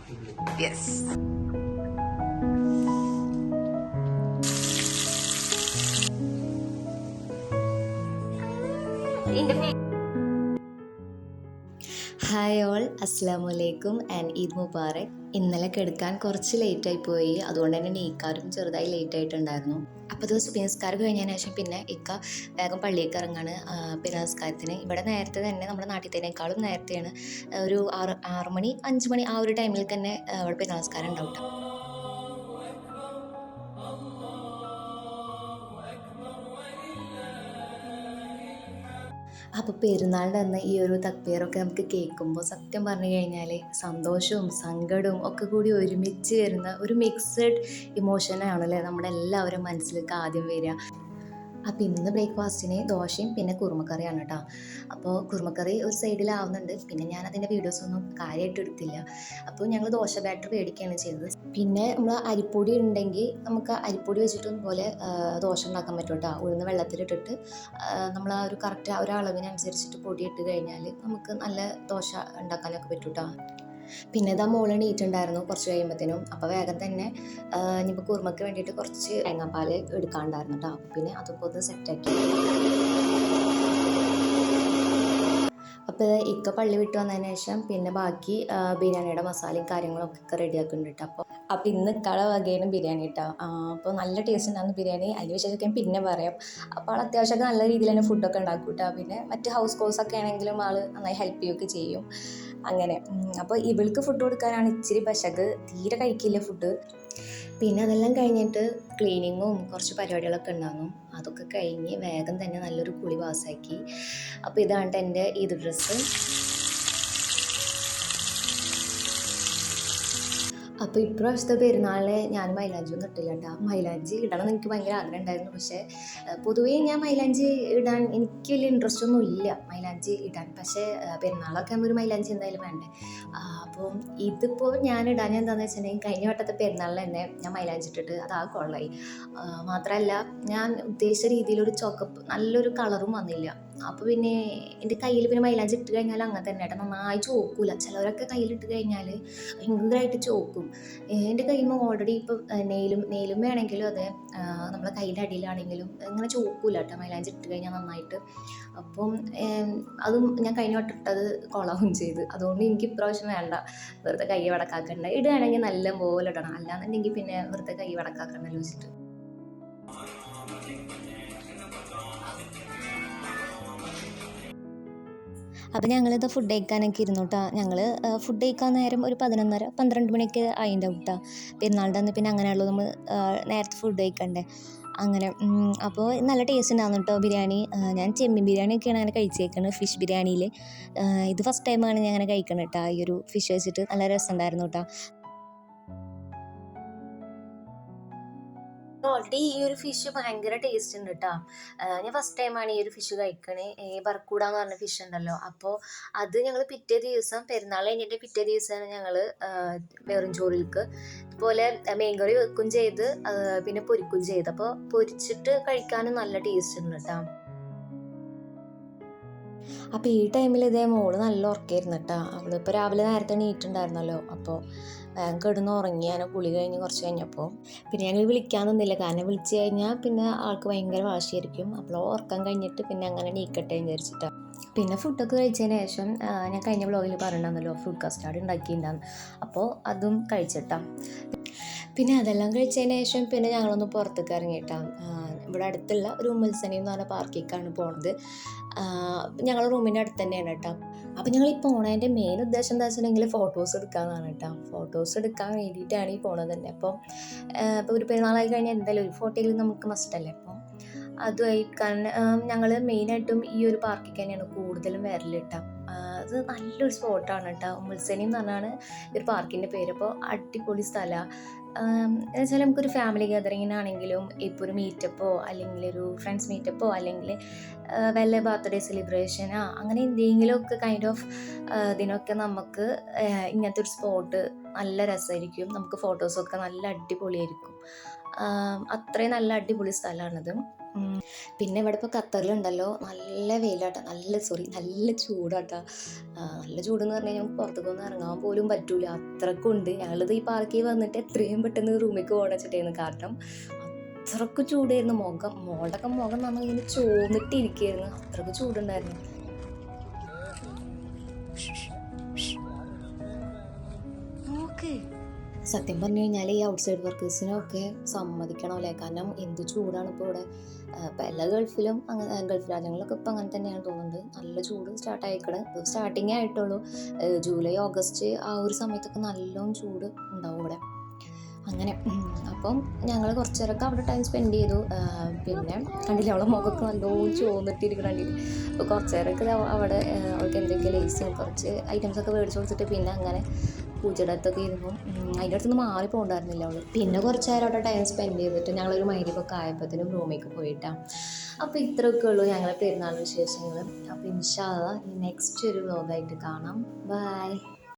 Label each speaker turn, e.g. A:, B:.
A: Yes.
B: Hi all, അസ്സലാമു അലൈക്കും and Eid Mubarak. ഇന്നലെ കിടക്കാൻ കുറച്ച് ലേറ്റായി പോയി, അതുകൊണ്ട് തന്നെ നീക്കാരും ചെറുതായി ലേറ്റ് ആയിട്ടുണ്ടായിരുന്നു. അപ്പോൾ ഇത് സുബഹിസ്കാരം കഴിഞ്ഞതിന് ശേഷം പിന്നെ ഇക്ക വേഗം പള്ളിയിലേക്ക് ഇറങ്ങാണ് നമസ്കാരത്തിന്. ഇവിടെ നേരത്തെ തന്നെ നമ്മുടെ നാട്ടിലത്തേക്കാളും നേരത്തെയാണ്, ഒരു 6 മണി 5 മണി ആ ഒരു ടൈമിൽ തന്നെ ഇവിടെ നമസ്കാരം ഉണ്ടാവും. അപ്പോൾ പെരുന്നാളിൻ്റെ അന്ന് ഈ ഒരു തക്ബീറൊക്കെ നമുക്ക് കേൾക്കുമ്പോൾ സത്യം പറഞ്ഞു കഴിഞ്ഞാൽ സന്തോഷവും സങ്കടവും ഒക്കെ കൂടി ഒരുമിച്ച് വരുന്ന ഒരു മിക്സഡ് ഇമോഷനാണല്ലേ നമ്മുടെ എല്ലാവരും മനസ്സിലേക്ക് ആദ്യം വരിക. അപ്പോൾ ഇന്ന് ബ്രേക്ക്ഫാസ്റ്റിന് ദോശയും പിന്നെ കുറുമക്കറിയാണ് കേട്ടോ. അപ്പോൾ കുറുമക്കറി ഒരു സൈഡിലാവുന്നുണ്ട്, പിന്നെ ഞാൻ അതിൻ്റെ വീഡിയോസൊന്നും കാര്യമായിട്ട് എടുത്തില്ല. അപ്പോൾ ഞങ്ങൾ ദോശ ബാറ്റർ മേടിക്കുകയാണ് ചെയ്തത്. പിന്നെ നമ്മൾ അരിപ്പൊടി ഉണ്ടെങ്കിൽ നമുക്ക് അരിപ്പൊടി വെച്ചിട്ടും പോലെ ദോശ ഉണ്ടാക്കാൻ പറ്റും കേട്ടോ. ഉഴുന്ന് വെള്ളത്തിലിട്ടിട്ട് നമ്മൾ ആ ഒരു കറക്റ്റ് ആ ഒരു അളവിനനുസരിച്ചിട്ട് പൊടി ഇട്ട് കഴിഞ്ഞാൽ നമുക്ക് നല്ല ദോശ ഉണ്ടാക്കാനൊക്കെ പറ്റും കേട്ടോ. പിന്നെ ഇതാ മോള് എണീറ്റുണ്ടായിരുന്നു കുറച്ച് കഴിയുമ്പോഴത്തേനും. അപ്പോൾ വേഗം തന്നെ ഇനിയിപ്പോൾ കുറുമയ്ക്ക് വേണ്ടിയിട്ട് കുറച്ച് തേങ്ങാപ്പാൽ എടുക്കാണ്ടായിരുന്നു കേട്ടോ. അപ്പോൾ പിന്നെ അതൊക്കെ ഒന്ന് സെറ്റാക്കി. അപ്പോൾ ഇക്ക പള്ളി വിട്ട് വന്നതിന് ശേഷം പിന്നെ ബാക്കി ബിരിയാണിയുടെ മസാലയും കാര്യങ്ങളൊക്കെ റെഡിയാക്കുന്നുണ്ട് കേട്ടോ. അപ്പോൾ ഇന്ന് ഇക്കാളെ വകയാണ് ബിരിയാണി കേട്ടോ. അപ്പോൾ നല്ല ടേസ്റ്റ് ഉണ്ടാകുന്ന ബിരിയാണി, അതിന് വിശേഷമൊക്കെ പിന്നെ പറയാം. അപ്പോൾ ആൾ അത്യാവശ്യമൊക്കെ നല്ല രീതിയിൽ തന്നെ ഫുഡൊക്കെ ഉണ്ടാക്കും കേട്ടോ. പിന്നെ മറ്റ് ഹൗസ് കോഴ്സൊക്കെ ആണെങ്കിലും ആൾ നന്നായി ഹെൽപ്പ് ചെയ്യുകയൊക്കെ ചെയ്യും. അങ്ങനെ അപ്പോൾ ഇവൾക്ക് ഫുഡ് കൊടുക്കാനാണ് ഇച്ചിരി പശക്, തീരെ കഴിക്കില്ല ഫുഡ്. പിന്നെ അതെല്ലാം കഴിഞ്ഞിട്ട് ക്ലീനിങ്ങും കുറച്ച് പരിപാടികളൊക്കെ ഉണ്ടായിരുന്നു. അതൊക്കെ കഴിഞ്ഞ് വേഗം തന്നെ നല്ലൊരു കുളി പാസ്സാക്കി. അപ്പോൾ ഇതാണ് എൻ്റെ ഈദ് ഡ്രസ്സ്. അപ്പോൾ ഇപ്രാവശ്യത്തെ പെരുന്നാളിന് ഞാൻ മൈലാഞ്ചി ഒന്നും ഇട്ടില്ല കേട്ടോ. മൈലാഞ്ചി ഇടണം എന്ന് എനിക്ക് ഭയങ്കര ആഗ്രഹം ഉണ്ടായിരുന്നു. പക്ഷേ പൊതുവേ ഞാൻ മൈലാഞ്ചി ഇടാൻ എനിക്ക് വലിയ ഇൻട്രസ്റ്റ് ഒന്നും ഇല്ല മൈലാഞ്ചി ഇടാൻ. പക്ഷേ പെരുന്നാളൊക്കെ ആകുമ്പോൾ ഒരു മൈലാഞ്ചി എന്തായാലും വേണ്ടേ. അപ്പോൾ ഇതിപ്പോൾ ഞാൻ ഇടാൻ എന്താണെന്ന് വെച്ചിട്ടുണ്ടെങ്കിൽ കഴിഞ്ഞ വട്ടത്തെ പെരുന്നാളിൽ തന്നെ ഞാൻ മൈലാഞ്ചി ഇട്ടിട്ട് അത് ആ കൊള്ളായി. മാത്രമല്ല ഞാൻ ഉദ്ദേശിച്ച രീതിയിലൊരു ചോക്കപ്പ് നല്ലൊരു കളറും വന്നില്ല. അപ്പോൾ പിന്നെ എൻ്റെ കയ്യിൽ പിന്നെ മൈലാഞ്ചി ഇട്ട് കഴിഞ്ഞാൽ അങ്ങനെ തന്നെ കേട്ടോ, നന്നായി ചോക്കൂല. ചിലവരൊക്കെ കയ്യിലിട്ട് കഴിഞ്ഞാൽ ഭയങ്കരമായിട്ട് ചോക്കും. എൻ്റെ കയ്യുമ്പോൾ ഓൾറെഡി ഇപ്പോൾ നെയിലും വേണമെങ്കിലും അതെ, നമ്മളെ കയ്യിൻ്റെ അടിയിലാണെങ്കിലും ഇങ്ങനെ ചോക്കൂല കേട്ടോ മൈലാഞ്ചി ഇട്ട് കഴിഞ്ഞാൽ നന്നായിട്ട്. അപ്പം അതും ഞാൻ കഴിഞ്ഞ വട്ടം ഇട്ടത് കൊളാവും ചെയ്ത്. അതുകൊണ്ട് എനിക്ക് ഇപ്രാവശ്യം വേണ്ട, വെറുതെ കൈ വടക്കാക്കണ്ട. ഇടുകയാണെങ്കിൽ നല്ല പോലെ ഇടണം, അല്ലാന്നുണ്ടെങ്കിൽ പിന്നെ വെറുതെ കൈ വടക്കാക്കണ്ടല്ലോ വെച്ചിട്ട്. അപ്പോൾ ഞങ്ങളിത് ഫുഡ് കഴിക്കാനൊക്കെ ഇരുന്നു കേട്ടോ. ഞങ്ങൾ ഫുഡ് കഴിക്കാൻ നേരം ഒരു 11:30-12 മണിയൊക്കെ ആയിട്ടുണ്ടാവും കേട്ടോ. പെരുന്നാളിൻ്റെ അന്ന് പിന്നെ അങ്ങനെയുള്ളൂ, നമ്മൾ നേരത്തെ ഫുഡ് കഴിക്കണ്ടേ. അങ്ങനെ അപ്പോൾ നല്ല ടേസ്റ്റ് ഉണ്ടായിരുന്നു കേട്ടോ ബിരിയാണി. ഞാൻ ചെമ്മീൻ ബിരിയാണിയൊക്കെയാണ് അങ്ങനെ കഴിച്ചേക്കുന്നത് ഫിഷ് ബിരിയാണിയിൽ. ഇത് ഫസ്റ്റ് ടൈമാണ് ഞാൻ അങ്ങനെ കഴിക്കുന്നത് കേട്ടോ. ഈ ഒരു ഫിഷ് വെച്ചിട്ട് നല്ല രസമുണ്ടായിരുന്നു കേട്ടോ. ഓൾറെഡി ഈ ഒരു ഫിഷ് ഭയങ്കര ടേസ്റ്റ് ഉണ്ട് കേട്ടോ. ഞാൻ ഫസ്റ്റ് ടൈമാണ് ഈ ഒരു ഫിഷ് കഴിക്കണേ. ബർക്കൂട എന്ന് പറഞ്ഞ ഫിഷ് ഉണ്ടല്ലോ. അപ്പോൾ അത് ഞങ്ങൾ പിറ്റേ ദിവസം പെരുന്നാൾ കഴിഞ്ഞിട്ട് പിറ്റേ ദിവസമാണ് ഞങ്ങൾ വെറും ചോറിലേക്ക് ഇതുപോലെ മീൻകറി വെക്കും ചെയ്ത് പിന്നെ പൊരിക്കും ചെയ്ത്. അപ്പോൾ പൊരിച്ചിട്ട് കഴിക്കാനും നല്ല ടേസ്റ്റ് ഉണ്ട് കേട്ടോ. അപ്പോൾ ഈ ടൈമിൽ ഇതേ മോള് നല്ല ഉറക്കമായിരുന്നു കേട്ടോ. അവളിപ്പോൾ രാവിലെ നേരത്തെ എണീറ്റുണ്ടായിരുന്നല്ലോ. അപ്പോൾ വേഗം കിടന്ന് ഉറങ്ങി. ഞാൻ കുളി കഴിഞ്ഞ് കുറച്ച് കഴിഞ്ഞപ്പോൾ പിന്നെ ഞങ്ങൾ വിളിക്കാൻ നിന്നില്ല, കാരണം വിളിച്ച് കഴിഞ്ഞാൽ പിന്നെ ആൾക്ക് ഭയങ്കര വാശിയായിരിക്കും. അപ്പോൾ ഉറക്കം കഴിഞ്ഞിട്ട് പിന്നെ അങ്ങനെ നീക്കട്ടെ എന്ന് വിചാരിച്ചിട്ടാണ്. പിന്നെ ഫുഡൊക്കെ കഴിച്ചതിന് ശേഷം ഞാൻ കഴിഞ്ഞ വ്ളോഗിൽ പറഞ്ഞിട്ടുണ്ടല്ലോ ഫ്രൂട്ട് കസ്റ്റാർഡ് ഉണ്ടാക്കിയിട്ടുണ്ടാകും. അപ്പോൾ അതും കഴിച്ചിട്ടാണ്. പിന്നെ അതെല്ലാം കഴിച്ചതിന് ശേഷം പിന്നെ ഞങ്ങളൊന്ന് പുറത്തേക്ക് ഇറങ്ങിയിട്ടാണ്. ഇവിടെ അടുത്തുള്ള ഒരു ഉമ്മൽസനി എന്ന് പറഞ്ഞ പാർക്കിലേക്കാണ് പോണത്. ഞങ്ങൾ റൂമിൻ്റെ അടുത്ത് തന്നെയാണ് കേട്ടോ. അപ്പോൾ ഞങ്ങൾ ഈ പോണതിൻ്റെ മെയിൻ ഉദ്ദേശം എന്താ വെച്ചിട്ടുണ്ടെങ്കിൽ ഫോട്ടോസ് എടുക്കാമെന്നാണ് കേട്ടോ. ഫോട്ടോസ് എടുക്കാൻ വേണ്ടിയിട്ടാണ് ഈ പോണത് തന്നെ. അപ്പോൾ ഒരു പെരുന്നാളായി കഴിഞ്ഞാൽ എന്തായാലും ഒരു ഫോട്ടോയിൽ നമുക്ക് മസ്റ്റല്ലേ. അപ്പോൾ അതുമായി കാരണം ഞങ്ങൾ മെയിനായിട്ടും ഈ ഒരു പാർക്കിൽ തന്നെയാണ് കൂടുതലും വരൽ കേട്ടോ. അത് നല്ലൊരു സ്പോട്ടാണ് കേട്ടോ. ഉമ്മൽസനി എന്ന് പറഞ്ഞാണ് ഒരു പാർക്കിൻ്റെ പേര്. അപ്പോൾ അടിപൊളി സ്ഥലമാണ്. എന്നുവെച്ചാൽ നമുക്കൊരു ഫാമിലി ഗാദറിങ്ങിനാണെങ്കിലും ഇപ്പോൾ ഒരു മീറ്റപ്പോ അല്ലെങ്കിൽ ഒരു ഫ്രണ്ട്സ് മീറ്റപ്പോ അല്ലെങ്കിൽ വല്ല ബർത്ത്ഡേ സെലിബ്രേഷനോ അങ്ങനെ എന്തെങ്കിലുമൊക്കെ കൈൻഡ് ഓഫ് ഇതിനൊക്കെ നമുക്ക് ഇങ്ങനത്തെ ഒരു സ്പോട്ട് നല്ല രസമായിരിക്കും. നമുക്ക് ഫോട്ടോസൊക്കെ നല്ല അടിപൊളിയായിരിക്കും. അത്രയും നല്ല അടിപൊളി സ്ഥലമാണിത്. പിന്നെ ഇവിടെ ഇപ്പോൾ ഖത്തറിലുണ്ടല്ലോ നല്ല വെയിലാട്ടോ, നല്ല ചൂടാട്ടോ. നല്ല ചൂടെന്ന് പറഞ്ഞു കഴിഞ്ഞാൽ നമുക്ക് പുറത്തേക്കൊന്നും ഇറങ്ങാൻ പോലും പറ്റൂല, അത്രക്കുണ്ട്. ഞങ്ങളിത് ഈ പാർക്കിൽ വന്നിട്ട് എത്രയും പെട്ടെന്ന് റൂമിലേക്ക് ഓടച്ചിട്ടായിരുന്നു, കാരണം അത്രക്ക് ചൂടായിരുന്നു. മോളുടെയൊക്കെ മുഖം നമ്മൾ ഇങ്ങനെ ചോന്നിട്ടിരിക്കുകയായിരുന്നു, അത്രക്ക് ചൂടുണ്ടായിരുന്നു. സത്യം പറഞ്ഞു കഴിഞ്ഞാൽ ഈ ഔട്ട്സൈഡ് വർക്കേഴ്സിനൊക്കെ സമ്മതിക്കണമല്ലേ, കാരണം എന്ത് ചൂടാണ് ഇപ്പോൾ ഇവിടെ. ഇപ്പം എല്ലാ ഗൾഫിലും അങ്ങനെ, ഗൾഫ് രാജ്യങ്ങളിലൊക്കെ ഇപ്പം അങ്ങനെ തന്നെയാണ് തോന്നുന്നത്. നല്ല ചൂട് സ്റ്റാർട്ടായിക്കണ്, ഇത് സ്റ്റാർട്ടിങ്ങേ ആയിട്ടുള്ളൂ. ജൂലൈ ഓഗസ്റ്റ് ആ ഒരു സമയത്തൊക്കെ നല്ലോണം ചൂട് ഉണ്ടാവും ഇവിടെ. അങ്ങനെ അപ്പം ഞങ്ങൾ കുറച്ച് നേരമൊക്കെ അവിടെ ടൈം സ്പെൻഡ് ചെയ്തു. പിന്നെ കണ്ടില്ല, അവളെ മുഖമൊക്കെ നല്ലോണം ചുവന്നിട്ടിരിക്കണം കണ്ടില്ല. അപ്പോൾ കുറച്ച് നേരമൊക്കെ അവിടെ അവൾക്ക് എന്തൊക്കെ ലേസും കുറച്ച് ഐറ്റംസൊക്കെ മേടിച്ച് കൊടുത്തിട്ട് പിന്നെ അങ്ങനെ പൂജയുടെ അടുത്തൊക്കെ ഇരുന്നു. അതിൻ്റെ അടുത്തൊന്നും മാറി പോകണ്ടായിരുന്നില്ല അവൾ. പിന്നെ കുറച്ച് നേരം അവിടെ ടൈം സ്പെൻഡ് ചെയ്തിട്ട് ഞങ്ങളൊരു മൈരിപ്പൊക്കെ ആയപ്പോഴത്തേനും റൂമിലേക്ക് പോയിട്ടാണ്. അപ്പോൾ ഇത്രയൊക്കെ ഉള്ളൂ ഞങ്ങളെ പെരുന്നാൾ വിശേഷങ്ങൾ. അപ്പോൾ ഇൻഷാ അല്ലാഹ് നെക്സ്റ്റ് ഒരു വ്ലോഗായിട്ട് കാണാം. ബൈ.